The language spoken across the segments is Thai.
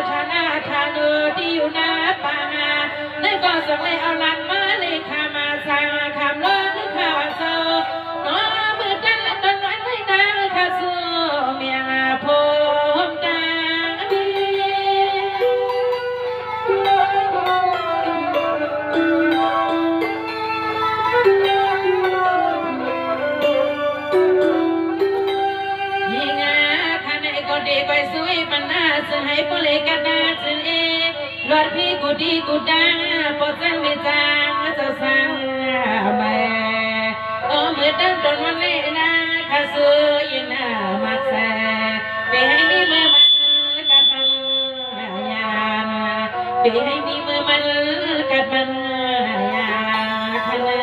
ชนะชาเนอที่อยู่หน้าป่าในก่อสักเลยเอาลันมาเลยขามาสร้างคำเลิศข้าวเซอน้อมือตั้งต้นไว้ไม่นานข้าสู้เมียพมตาดีไปสวยปัญหาจะให้พลิกันนาจะเอรถพี่กูดีกูดังพอจังไม่จางจะสั่งแม่โอ้เมื่อตั้งต้นวันนี้นะข้าซื้อยินมักแซ่ไปให้มีมือมันกัดมันยาไปให้มีมือมันกัดมันยาขนา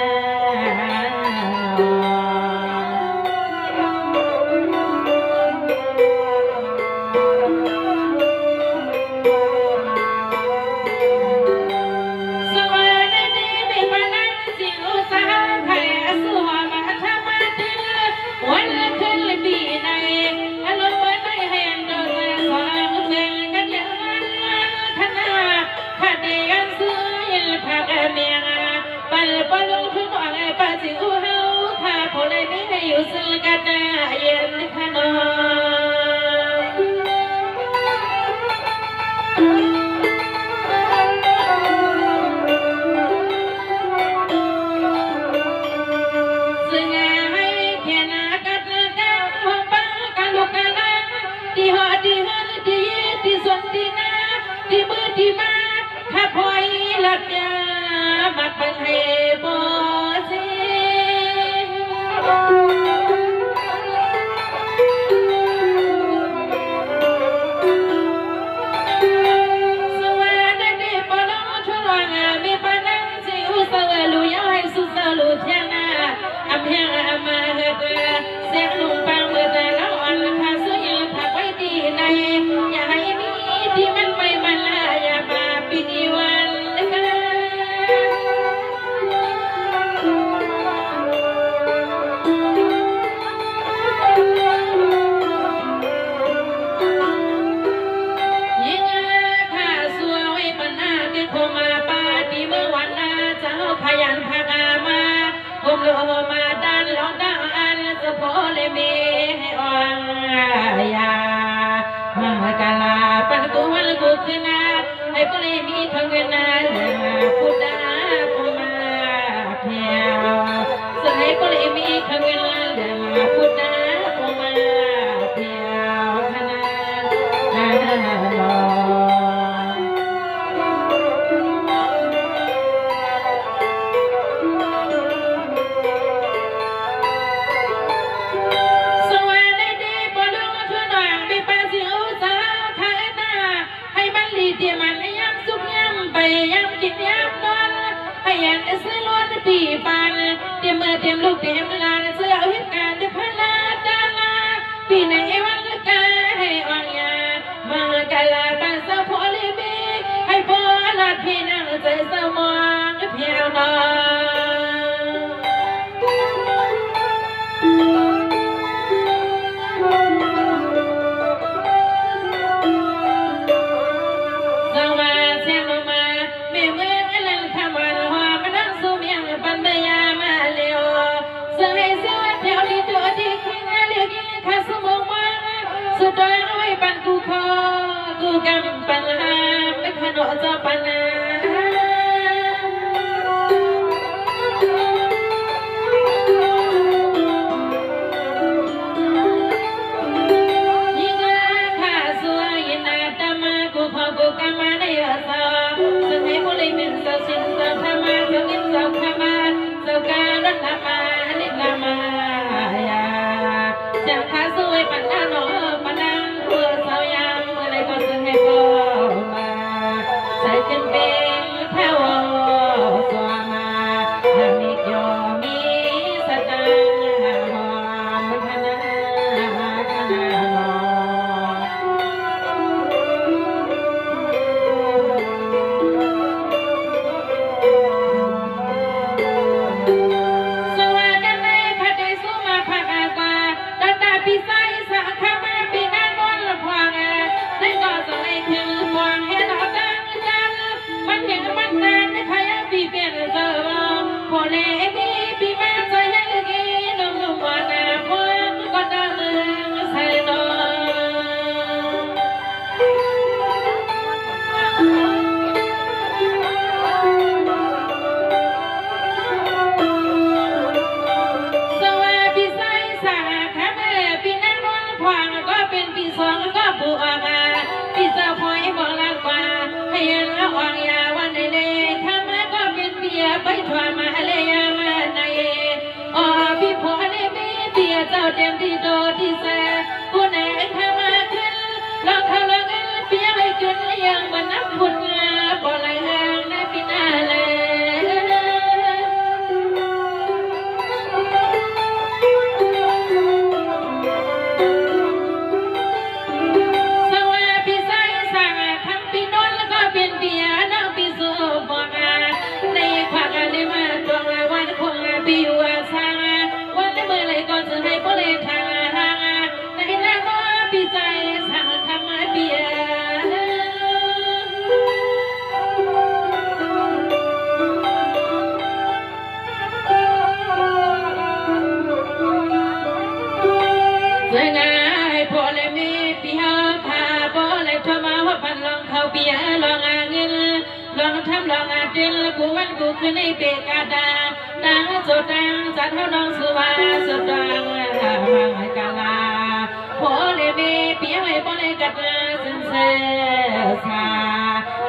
ปลงทุกวันป้าจิ๋วเฮาข้าผู้ใดไม่ให้อยู่ซึ่งกันเย็นขนมซึ่งให้แค่นากัดกันหัวป้ากันลูกกันที่หอที่หันที่ส่วนที่นาที่มือที่มาข้าพอยหลับยาบัดเป็นให้บ่สิสวัสดีปลงชุนวังมีปนังสิอุสวะลุยให้สุสลุเทียนาอำเพียงมาเฮตเสียงลุงปังเมื่อแต่ละวันข้าสุยผักไว้ดีในอย่าให้มีที่มันไม่มันอย่ามาปีนี้วันขยันพากามาผมโลมาดันลองดังอันจะพอเลยมีให้อ่อนยามากาลาปันกูวันกูขึ้นนาให้พอเลยมีทั้งเงินนาพูดได้ผมมาเพียวจะให้พอเลยมีทั้งเงินนาพูดได้ผมมาเพียวขนาดลอที่มันย้ำสุกย้ำไปย้ำกินย้ำนอนให้ยันเสื้อล้วนปีปันเตรียมมือเตรียมลูกเตรียมลานเสื้อเอาเหตุการณ์เดือดพลาดาลาปีไหนวันละกาให้อ่อนยามากาลาปันสะพอลีบีให้พอลาดพี่นั่งใจสมองเพียวนสุดท้ายเอาไว้ปันกูคอกูกำปัญหาไม่ขนอจะปัญหายิ่งข้าสวยยินอาตมากูพอกูกำมาได้สาวซึ่งให้ผู้เลี้ยงเป็นสาวสินสาวธรรมะสาวกินสาวขมาสาวการัตนามาลิลามายาจากข้าสวยปัญหาโนปัญหาเพื่อสาวยามเมื่อไรก็ซึ่งให้พ่อมาใส่จนเป็นแถวสวามาหามิโยมีสตังหอมขนาขนาหอสว เต็มที่โดที่แซ่ผู้ไหนเข้ามาขึ้นลองเข้าลองเงินเปียไปขึ้นยังมันนับคุณปล่อยห่างในปีหน้าเลยกูวันกูขึ้นในเบกาดาดังโจดังจัดเท่าน้องสุวาสุดดังบางกาลาพอเลยเบเปียไว้พอเลยกัดสินเสสา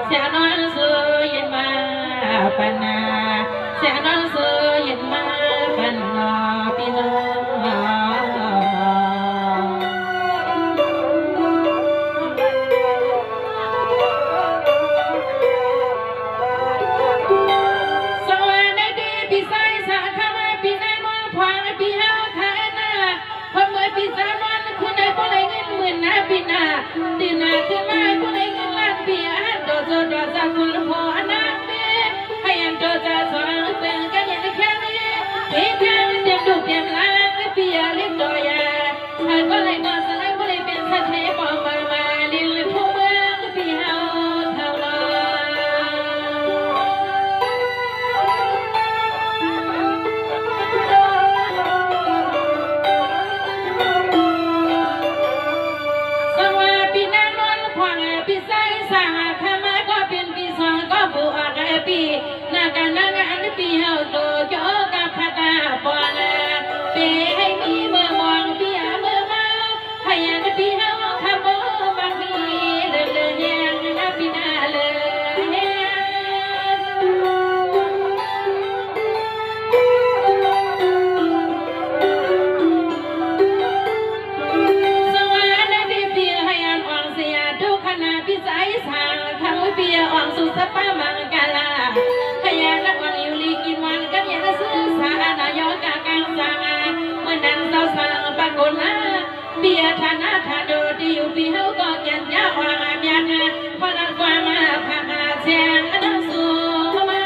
เสียน้องสุยินมาปันนาเสียน้องสุยินมาปันนาพี่น้องดินาขึ้นมาผู้ใดเงินล้านเบียโดดโดดจากคุณพ่อนักเบี้ยให้ยันโดดจากสองเป็นกันยันแค่นี้เพียงแค่เต็มดูเต็มล้านเบียเล็กดอยหากก็เลยนอนสลายผู้ใดเป็นสัตว์เทปอมมาลิลผู้เมืองเบียเท่าไรปีนาการนางานปีเฮาโตโยกับพัตตาปอนเปให้มีเมื่อมองปีเมื่อมาให้ยันปีเฮาขโมบางมีเลยยังนับปีนาเลยสวัสดีปีให้ยันอ่องเสียทุกขณะปีใจสางคำปีอ่องสุสปามังกาลาขยันนักวันอยู่ลีกินวันกันยันซื้อสานายกากังสางเมื่อนั้นเจ้าสางปากลาเบียธนาธาโดดีอยู่ปีเฮาก็แก่นยาวางอาบยันพลังความมาพามาแจงนักสู้มา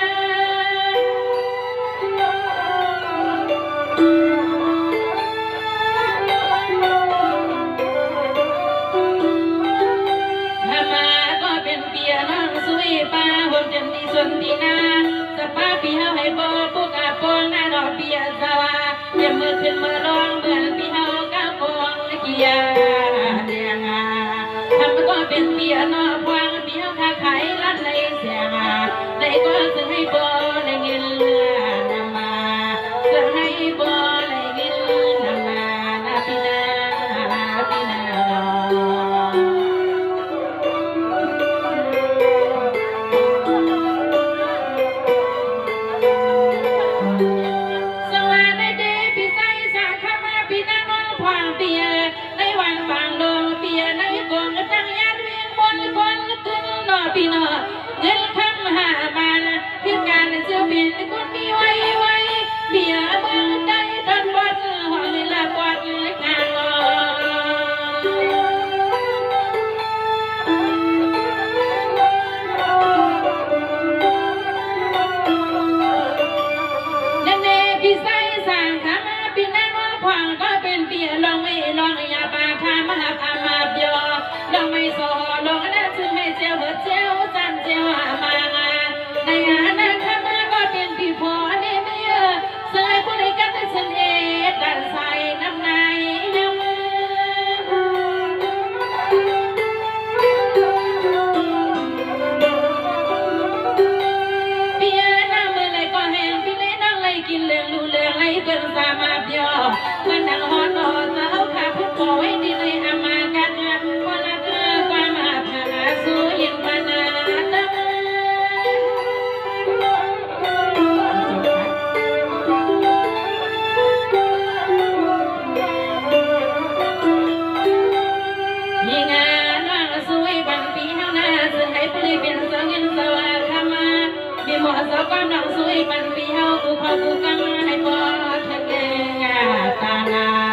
ป้าหงจันดีส่วนดีนาจะป้าปีเฮาให้บ่ปุกอาปองนาดอกเบี้ยสวาเดี๋ยวมือขึ้นมือลองเหมือนปีเฮาก้าวปองเกียเดียงทำก็เป็นเปียนอพวงปีเฮาค้าขายร้านเลยเสียงได้ก็จะให้บ่ได้เงินนำมาจะให้บ่ได้เงินนำมานาปีนาปีนาพี่น้องเงินคำหามันคือการเชื่อเป็นคนมีไว้เบียเมืองใดดอนบดหอยละบดกางลนั่นเองพี่ใส่สั่งขามาพี่นั่งว่าขวางก็เป็นเบียลองไม่ลองอย่าปาทามาพามาเบียลองไม่โซ่ลองนั่นซึ่งให้เจ้าเบิดเจ้าจันเจ้ามาในอาณาคามาก็เป็นพี่พ่อเนี่ยเสยผู้ใด เหมาะสมกับน้องสวยปันปีเฮากูขอกูกำมาให้พอเธอแก่ตานา